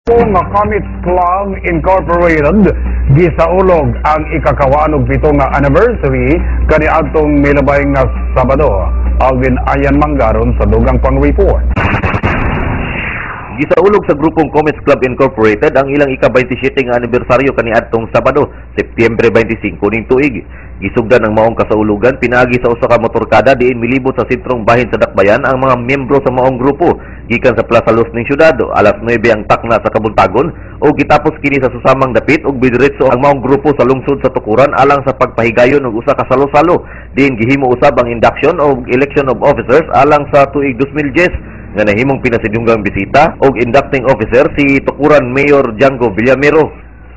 Nga Comets Club Incorporated gisaulog ang ikakawanog pito nga anniversary kaniadtong milabay nga Sabado. Alvin Ayan Manggaron sa dugang pang-report. Gisaulog sa grupong Comets Club Incorporated ang ilang ika-27 nga anibersaryo kaniadtong Sabado, Setyembre 25 ning tuig. Gisugdan ang maong kasaulugan pinaagi sa usa ka motorkada diin milibot sa sentrong bahin sa Dakbayan ang mga miyembro sa maong grupo gikan sa Plaza Los ning syudad. Alas 9 ang takna sa Kabuntagon o gitapos kini sa susamang dapit ug bidiretso ang maong grupo sa lungsod sa Tukuran alang sa pagpahigayon og usa ka salo-salo diin gihimo usab ang induction o election of officers alang sa tuig 2010 nga nahimong pinasidyunggang bisita og inducting officer si Tukuran Mayor Django Villamero.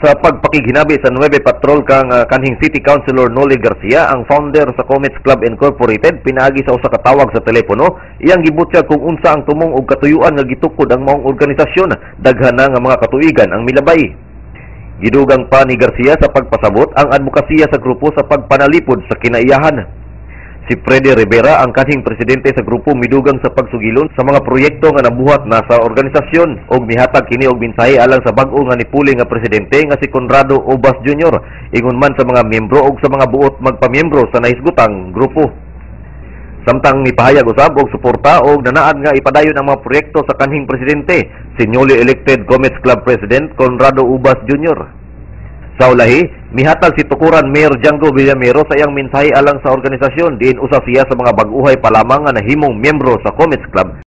Sa pagpakiginabi sa 9 patrol kang kanhing City Councilor Noli Garcia, ang founder sa Comets Club Incorporated, pinaagi sa usa ka tawag sa telepono, iyang gibutyag kung unsa ang tumong og katuyuan nga gitukod ang maong organisasyon, daghan na nga mga katuigan ang milabay. Gidugang pa ni Garcia sa pagpasabot ang advokasya sa grupo sa pagpanalipod sa kinaiyahan. Si Freddy Rivera, ang kanhing presidente sa grupo, midugang sa pagsugilon sa mga proyekto nga nabuhat na sa organisasyon og mihatag kini og mensahe alang sa bag-o nga nipuli nga presidente nga si Conrado Ubas Jr. ingon man sa mga miyembro og sa mga buot magpamiyembro sa nahisgutang grupo. Samtang nipahayag usab og suporta og nanaan nga ipadayon ang mga proyekto sa kanhing presidente, si newly elected Comets Club President Conrado Ubas Jr. Sa ulahi, mihatag si Tukuran Mayor Django Villamero sa iyang mensahe alang sa organisasyon diin usa siya sa mga bag-uhay pa lamang nga nahimong miyembro sa Comets Club.